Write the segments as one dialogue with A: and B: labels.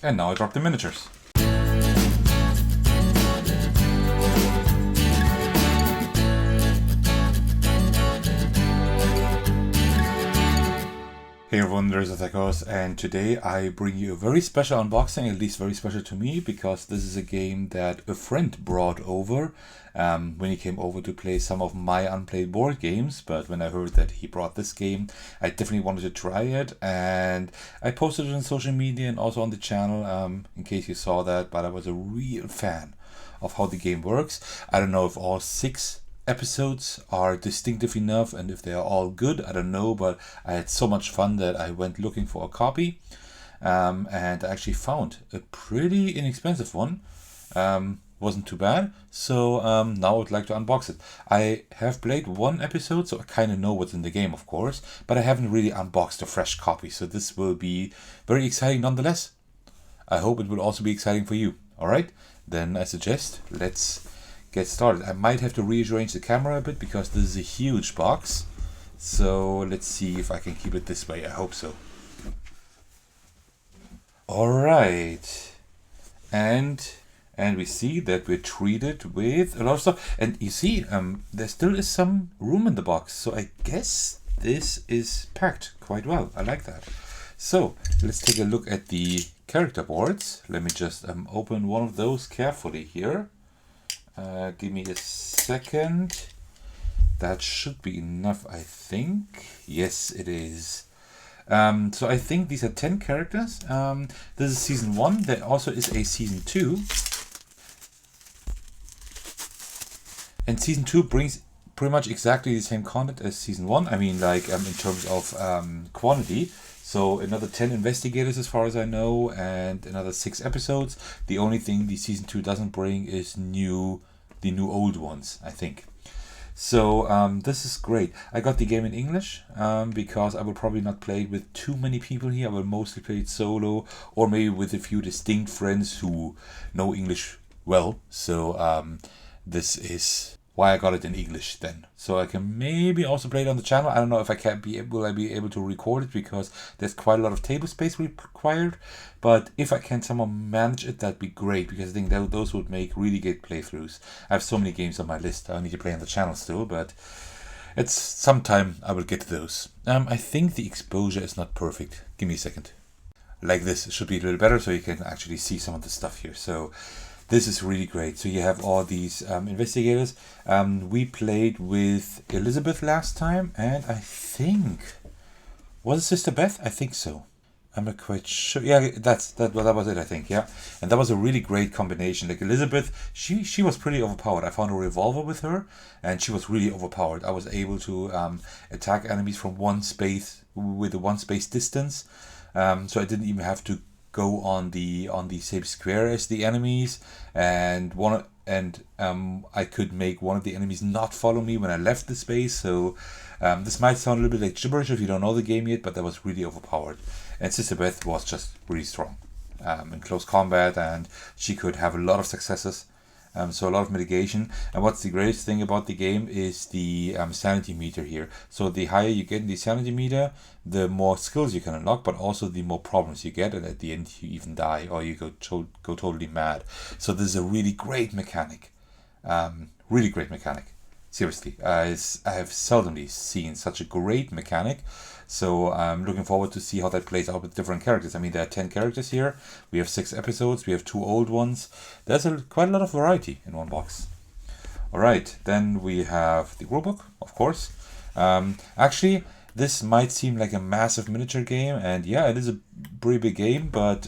A: And now I drop the miniatures. Hey everyone, there's Athakos, and today I bring you a very special unboxing, at least very special to me, because this is a game that a friend brought over when he came over to play some of my unplayed board games. But when I heard that he brought this game, I definitely wanted to try it, and I posted it on social media and also on the channel in case you saw that. But I was a real fan of how the game works. I don't know if all 6 episodes are distinctive enough and if they are all good, I don't know, but I had so much fun that I went looking for a copy, and I actually found a pretty inexpensive one. Wasn't too bad, so now I would like to unbox it. I have played 1 episode, so I kind of know what's in the game, of course, but I haven't really unboxed a fresh copy, so this will be very exciting nonetheless. I hope it will also be exciting for you. Alright, then I suggest let's get started. I might have to rearrange the camera a bit because this is a huge box. So let's see if I can keep it this way. I hope so. Alright. And we see that we're treated with a lot of stuff. And you see, there still is some room in the box. So I guess this is packed quite well. I like that. So let's take a look at the character boards. Let me just open one of those carefully here. Give me a second. That should be enough, I think. Yes, it is. So I think these are 10 characters. This is season 1. There also is a season 2. And season 2 brings pretty much exactly the same content as season 1. I mean, like in terms of quantity. So another 10 investigators as far as I know, and another 6 episodes. The only thing the season 2 doesn't bring is the new old ones, I think. So this is great. I got the game in English because I will probably not play it with too many people here. I will mostly play it solo, or maybe with a few distinct friends who know English well. So this is why I got it in English then. So I can maybe also play it on the channel. I don't know if will I be able to record it because there's quite a lot of table space required. But if I can somehow manage it, that'd be great, because I think those would make really good playthroughs. I have so many games on my list I need to play on the channel still, but it's sometime I will get to those. I think the exposure is not perfect. Give me a second. Like this, it should be a little better so you can actually see some of the stuff here. So this is really great. So you have all these investigators. We played with Elizabeth last time, and I think, was it Sister Beth? I think so. I'm not quite sure. Yeah, that was it, I think. Yeah, and that was a really great combination. Like Elizabeth, she was pretty overpowered. I found a revolver with her, and she was really overpowered. I was able to attack enemies from one space with a 1 space distance, so I didn't even have to go on the same square as the enemies, and I could make one of the enemies not follow me when I left the space. So this might sound a little bit like gibberish if you don't know the game yet, but that was really overpowered. And Sister Beth was just really strong in close combat, and she could have a lot of successes. So a lot of mitigation. And what's the greatest thing about the game is the sanity meter here. So the higher you get in the sanity meter, the more skills you can unlock, but also the more problems you get, and at the end you even die or you go totally mad. So this is a really great mechanic. Really great mechanic. Seriously, I have seldomly seen such a great mechanic. So I'm looking forward to see how that plays out with different characters. I mean, there are 10 characters here. We have 6 episodes. We have 2 old ones. There's quite a lot of variety in one box. All right, then we have the rulebook, of course. Actually, this might seem like a massive miniature game, and yeah, it is a pretty big game. But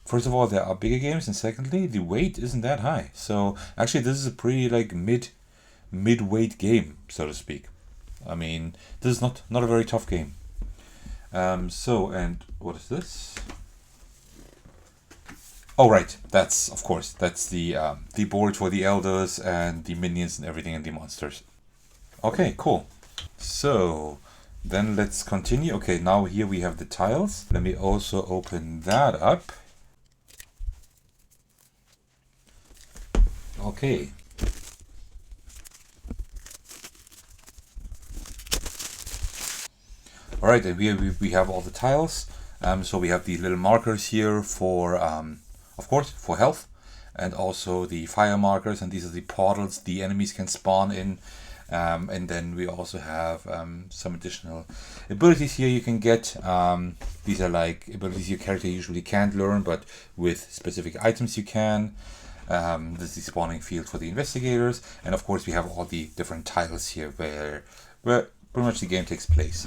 A: first of all, there are bigger games, and secondly, the weight isn't that high. So actually, this is a pretty like mid-weight game, so to speak. I mean, this is not a very tough game. So, and what is this? Oh, right. That's, of course, that's the board for the elders and the minions and everything and the monsters. Okay, cool. So, then let's continue. Okay, now here we have the tiles. Let me also open that up. Okay. All right, and we have all the tiles. So we have these little markers here for, of course, for health, and also the fire markers, and these are the portals the enemies can spawn in. And then we also have some additional abilities here you can get. These are like abilities your character usually can't learn, but with specific items you can. This is the spawning field for the investigators, and of course we have all the different tiles here where pretty much the game takes place.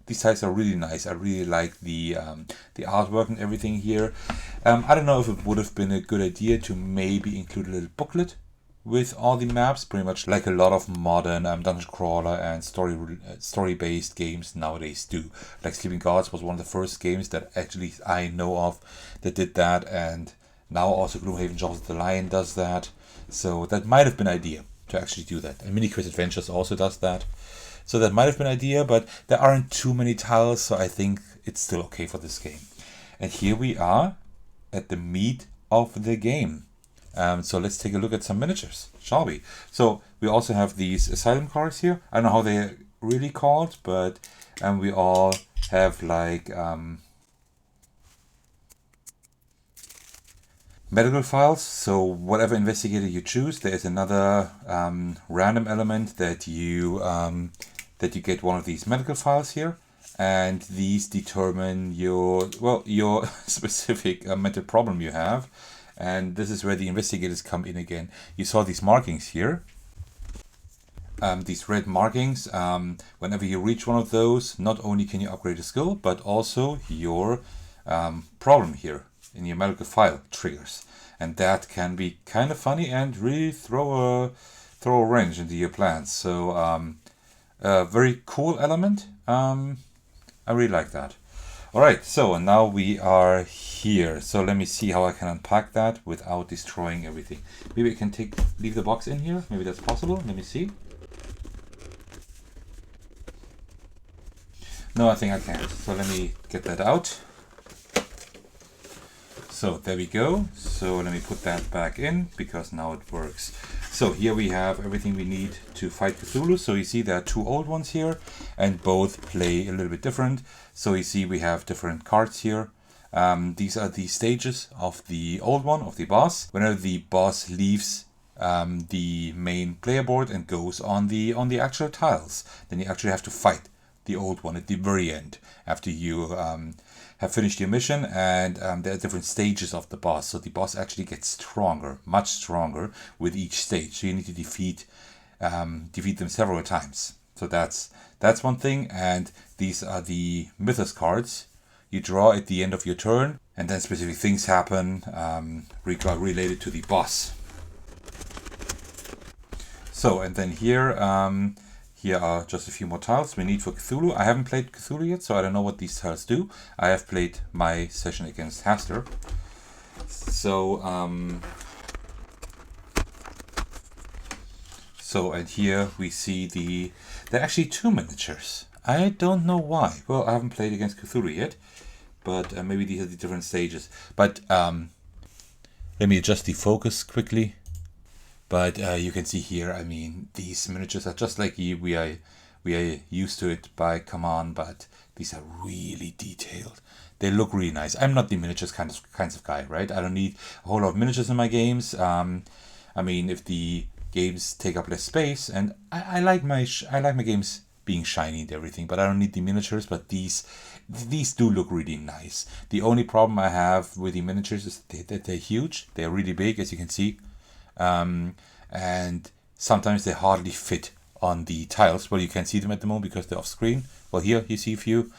A: These tiles are really nice. I really like the artwork and everything here. I don't know if it would have been a good idea to maybe include a little booklet with all the maps, pretty much like a lot of modern dungeon crawler and story-based games nowadays do. Like Sleeping Gods was one of the first games that actually I know of that did that, and now also Gloomhaven Jaws of the Lion does that. So that might have been an idea to actually do that. And Mini Quest Adventures also does that. So that might have been an idea, but there aren't too many tiles, so I think it's still okay for this game. And here we are at the meat of the game. So let's take a look at some miniatures, shall we? So we also have these asylum cards here. I don't know how they're really called, but we all have like medical files. So whatever investigator you choose, there is another random element that you get one of these medical files here, and these determine your specific mental problem you have. And this is where the investigators come in again. You saw these markings here. These red markings. Whenever you reach one of those, not only can you upgrade a skill, but also your problem here in your medical file triggers. And that can be kind of funny and really throw a wrench into your plans. So a very cool element. I really like that. Alright, so now we are here. So let me see how I can unpack that without destroying everything. Maybe I can leave the box in here. Maybe that's possible. Let me see. No, I think I can't. So let me get that out. So there we go. So let me put that back in because now it works. So here we have everything we need to fight Cthulhu. So you see there are two old ones here and both play a little bit different. So you see we have different cards here. These are the stages of the old one, of the boss. Whenever the boss leaves the main player board and goes on the actual tiles, then you actually have to fight the old one at the very end after you have finished your mission, and there are different stages of the boss. So the boss actually gets stronger, much stronger with each stage. So you need to defeat them several times. So that's one thing. And these are the Mythos cards you draw at the end of your turn, and then specific things happen related to the boss. So, and then here are just a few more tiles we need for Cthulhu. I haven't played Cthulhu yet, so I don't know what these tiles do. I have played my session against Hastur. So, and here we see there are actually two miniatures. I don't know why. Well, I haven't played against Cthulhu yet, but maybe these are the different stages. But let me adjust the focus quickly. But you can see here, I mean, these miniatures are just like we are used to it by command, but these are really detailed. They look really nice. I'm not the miniatures kinds of guy, right? I don't need a whole lot of miniatures in my games. I mean, if the games take up less space, and I like my games being shiny and everything, but I don't need the miniatures. But these do look really nice. The only problem I have with the miniatures is that they're huge. They're really big, as you can see. And sometimes they hardly fit on the tiles. Well, you can't see them at the moment because they're off screen. Well, here you see a few.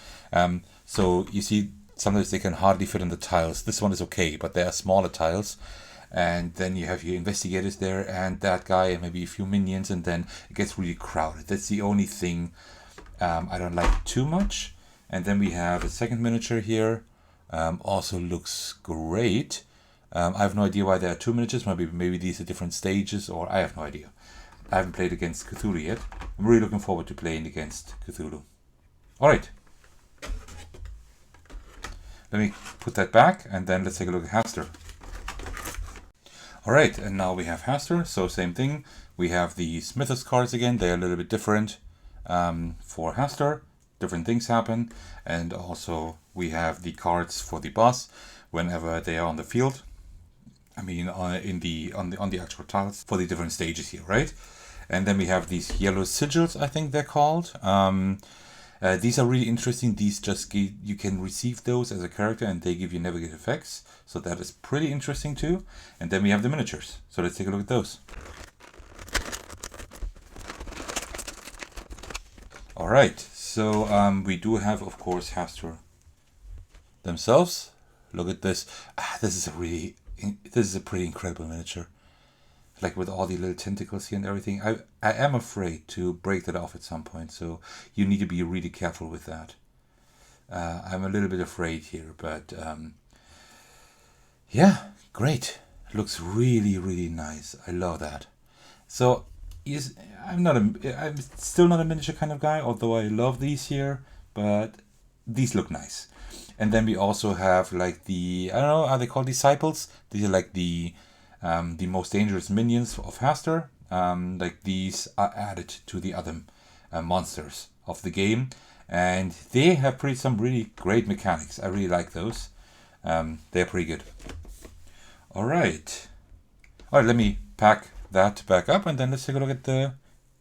A: So you see sometimes they can hardly fit on the tiles. This one is okay, but they are smaller tiles. And then you have your investigators there and that guy and maybe a few minions, and then it gets really crowded. That's the only thing I don't like too much. And then we have a second miniature here. Also looks great. I have no idea why there are two miniatures. Maybe these are different stages, or I have no idea. I haven't played against Cthulhu yet. I'm really looking forward to playing against Cthulhu. Alright. Let me put that back, and then let's take a look at Hastur. Alright, and now we have Hastur. So same thing. We have the Mythos cards again. They're a little bit different for Hastur. different things happen. And also we have the cards for the boss whenever they are on the field. I mean, on the actual tiles for the different stages here, right? And then we have these yellow sigils, I think they're called. These are really interesting. These just you can receive those as a character, and they give you negative effects. So that is pretty interesting too. And then we have the miniatures. So let's take a look at those. All right. So we do have, of course, Hastur themselves. Look at this. This is a pretty incredible miniature. Like with all the little tentacles here and everything. I am afraid to break that off at some point, so you need to be really careful with that. I'm a little bit afraid here, but yeah, great. Looks really, really nice. I love that. So I'm still not a miniature kind of guy, although I love these here, but these look nice. And then we also have like the, I don't know, are they called disciples? These are like the most dangerous minions of Hastur. Like these are added to the other monsters of the game, and they have some really great mechanics. I really like those. They're pretty good. All right, let me pack that back up, and then let's take a look at the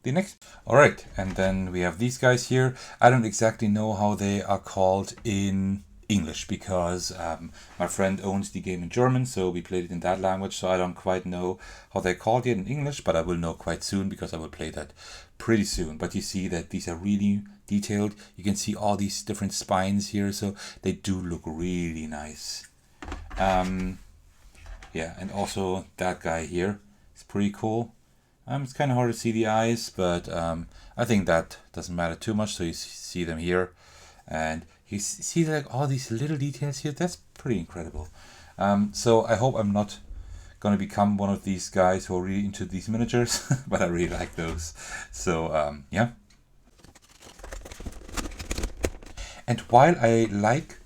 A: next. All right, and then we have these guys here. I don't exactly know how they are called in English, because my friend owns the game in German, so we played it in that language, so I don't quite know how they're called yet in English, but I will know quite soon, because I will play that pretty soon. But you see that these are really detailed. You can see all these different spines here, so they do look really nice. Yeah, and also that guy here is pretty cool. It's kind of hard to see the eyes, but I think that doesn't matter too much, so you see them here. And you see like all these little details here. That's pretty incredible. So I hope I'm not going to become one of these guys who are really into these miniatures, but I really like those. So yeah. And while I like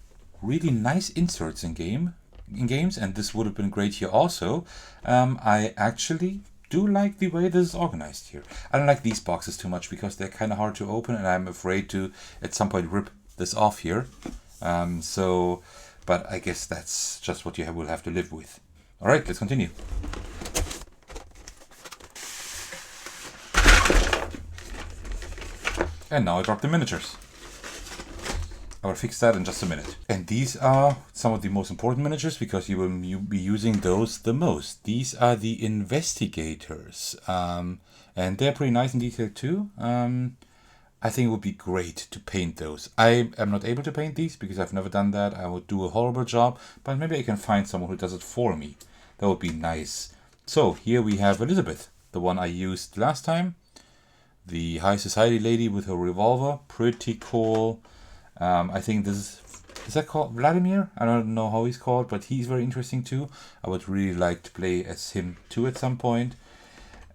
A: really nice inserts in games, and this would have been great here also, I actually do like the way this is organized here. I don't like these boxes too much because they're kind of hard to open, and I'm afraid to at some point rip this off here. But I guess that's just what you will have to live with. All right, let's continue. And now I drop the miniatures. I will fix that in just a minute. And these are some of the most important miniatures because you will be using those the most. These are the investigators. And they're pretty nice and detailed too. I think it would be great to paint those. I am not able to paint these because I've never done that. I would do a horrible job, but maybe I can find someone who does it for me. That would be nice. So here we have Elizabeth, the one I used last time. The high society lady with her revolver. Pretty cool. I think this is that called Vladimir? I don't know how he's called, but he's very interesting too. I would really like to play as him too at some point.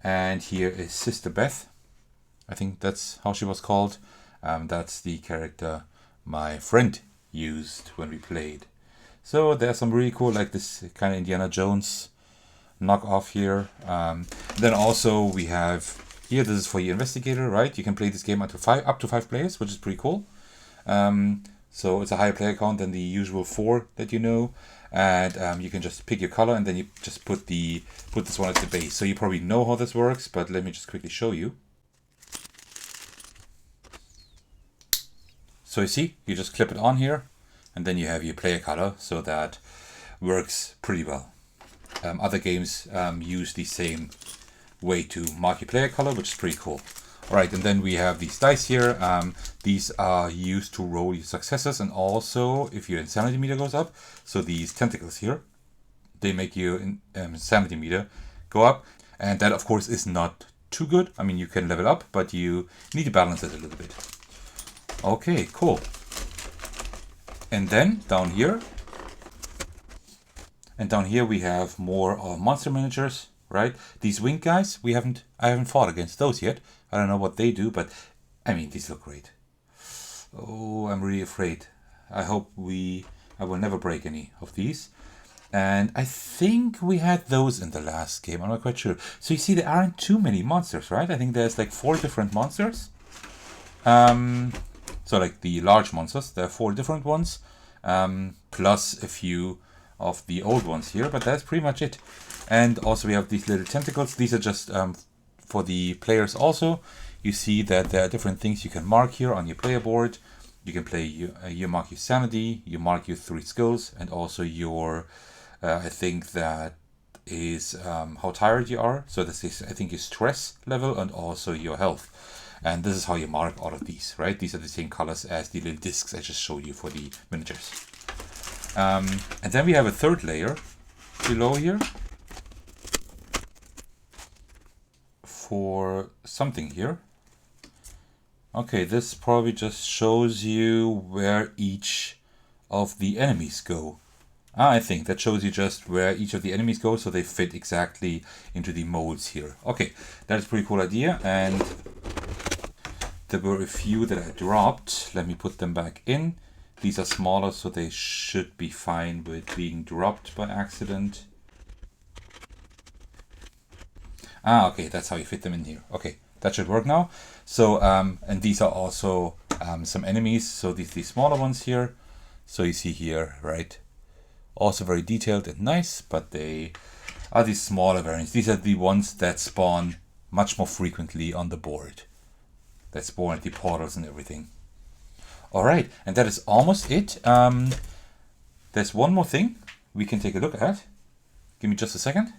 A: And here is Sister Beth. I think that's how she was called. That's the character my friend used when we played. So there's some really cool, like this kind of Indiana Jones knockoff here. Then also we have here, this is for your investigator, right? You can play this game up to 5 players, which is pretty cool. So it's a higher player count than the usual 4 that you know, and you can just pick your color and then you just put this one at the base. So you probably know how this works, but let me just quickly show you. So you see, you just clip it on here, and then you have your player color, so that works pretty well. Other games use the same way to mark your player color, which is pretty cool. Alright, and then we have these dice here. These are used to roll your successes, and also if your insanity meter goes up. So these tentacles here, they make your insanity meter go up. And that, of course, is not too good. I mean, you can level up, but you need to balance it a little bit. Okay, cool. And then down here we have more monster miniatures, right? These winged guys, I haven't fought against those yet. I don't know what they do, but I mean, these look great. Oh, I'm really afraid. I will never break any of these. And I think we had those in the last game. I'm not quite sure. So you see, there aren't too many monsters, right? I think there's like 4 different monsters. So like the large monsters, there are 4 different ones, plus a few of the old ones here, but that's pretty much it. And also we have these little tentacles. These are just for the players also. You see that there are different things you can mark here on your player board. You can play, you mark your sanity, you mark your 3 skills, and also your, I think that is how tired you are. So this is, I think, your stress level and also your health. And this is how you mark all of these, right? These are the same colors as the little discs I just showed you for the miniatures. And then we have a 3rd layer below here for something here. Okay, this probably just shows you where each of the enemies go. I think that shows you just where each of the enemies go, so they fit exactly into the molds here. Okay, that's a pretty cool idea, and there were a few that I dropped. Let me put them back in. These are smaller, so they should be fine with being dropped by accident. Okay, that's how you fit them in here. Okay, that should work now. So, and these are also some enemies. So these smaller ones here. So you see here, right? Also very detailed and nice, but they are these smaller variants. These are the ones that spawn much more frequently on the board. That spawn at the portals and everything. All right, and that is almost it. There's one more thing we can take a look at. Give me just a second.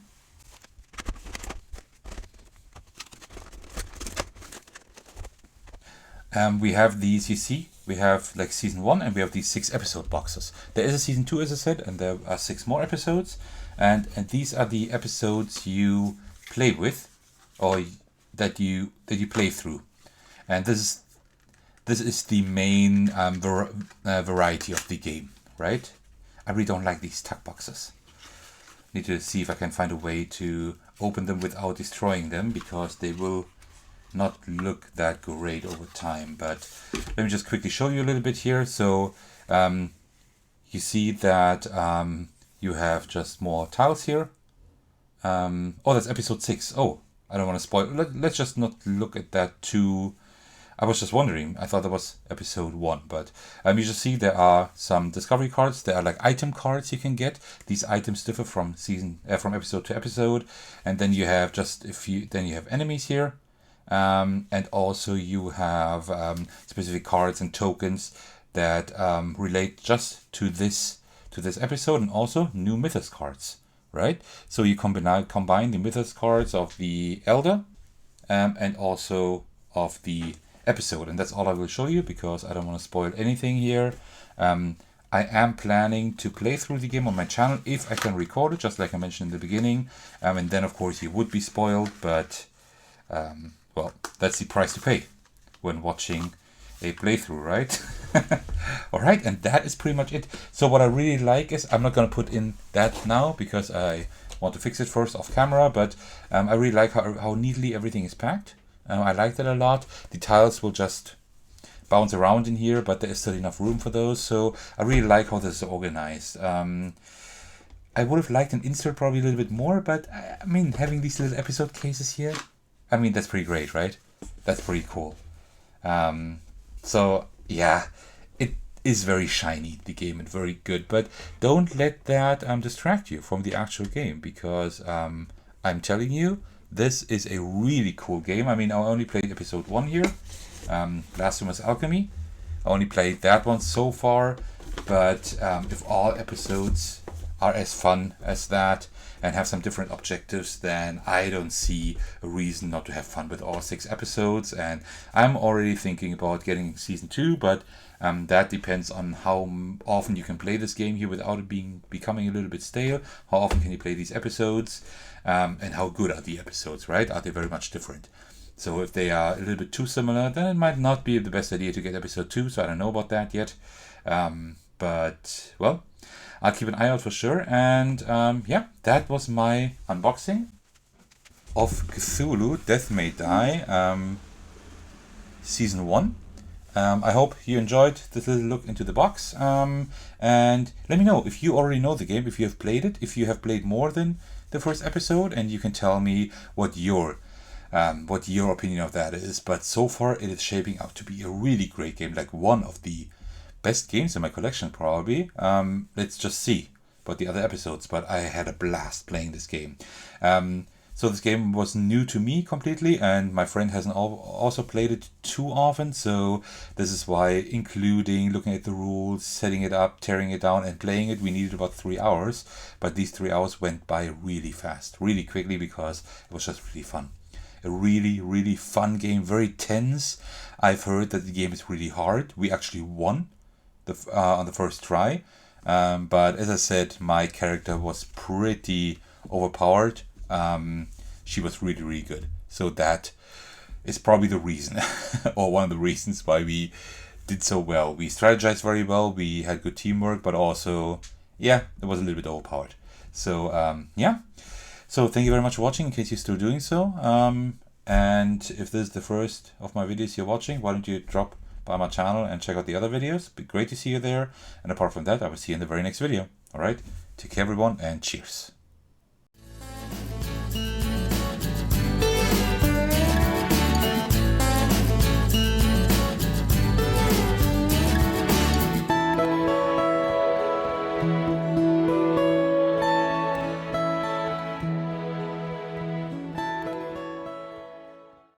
A: We have these, you see, we have like season 1 and we have these 6 episode boxes. There is a season 2, as I said, and there are 6 more episodes. And these are the episodes you play with, or that you play through. And this is the main variety of the game, right? I really don't like these tuck boxes. Need to see if I can find a way to open them without destroying them, because they will not look that great over time. But let me just quickly show you a little bit here. So you see that you have just more tiles here. Oh, that's episode 6. Oh, I don't want to spoil. Let's just not look at that too. I was just wondering. I thought that was episode 1, but you just see there are some discovery cards. There are like item cards you can get. These items differ from from episode to episode, and then you have just a few. Then you have enemies here. And also you have specific cards and tokens that relate just to this episode, and also new Mythos cards, right? So you combine the Mythos cards of the Elder and also of the episode, and that's all I will show you because I don't want to spoil anything here. I am planning to play through the game on my channel if I can record it, just like I mentioned in the beginning, and then of course you would be spoiled, but well, that's the price to pay when watching a playthrough, right? All right, and that is pretty much it. So what I really like is, I'm not going to put in that now because I want to fix it first off camera, but I really like how neatly everything is packed. I like that a lot. The tiles will just bounce around in here, but there is still enough room for those. So I really like how this is organized. I would have liked an insert probably a little bit more, but I mean, having these little episode cases here, I mean, that's pretty great, right? That's pretty cool. So yeah, it is very shiny, the game, and very good, but don't let that distract you from the actual game, because I'm telling you, this is a really cool game. I mean, I only played episode 1 here, Blasphemous Alchemy. I only played that one so far, but if all episodes are as fun as that and have some different objectives, then I don't see a reason not to have fun with all 6 episodes. And I'm already thinking about getting season 2, but that depends on how often you can play this game here without it becoming a little bit stale. How often can you play these episodes, and how good are the episodes, right? Are they very much different? So if they are a little bit too similar, then it might not be the best idea to get episode 2, so I don't know about that yet. But, well, I'll keep an eye out for sure. And yeah, that was my unboxing of Cthulhu, Death May Die, Season 1. I hope you enjoyed this little look into the box. And let me know if you already know the game, if you have played it, if you have played more than the first episode, and you can tell me what your what your opinion of that is. But so far, it is shaping out to be a really great game, like one of the best games in my collection, probably. Let's just see about the other episodes, but I had a blast playing this game. So this game was new to me completely, and my friend hasn't also played it too often, so this is why, including looking at the rules, setting it up, tearing it down, and playing it, we needed about 3 hours. But these 3 hours went by really fast, really quickly, because it was just really fun. A really, really fun game, very tense. I've heard that the game is really hard. We actually won on the first try. But as I said, my character was pretty overpowered. She was really, really good. So that is probably the reason, or one of the reasons why we did so well. We strategized very well. We had good teamwork, but also, yeah, it was a little bit overpowered. So, yeah. So thank you very much for watching, in case you're still doing so. And if this is the first of my videos you're watching, why don't you drop by my channel and check out the other videos. It'd be great to see you there. And apart from that, I will see you in the very next video. All right. Take care, everyone, and cheers.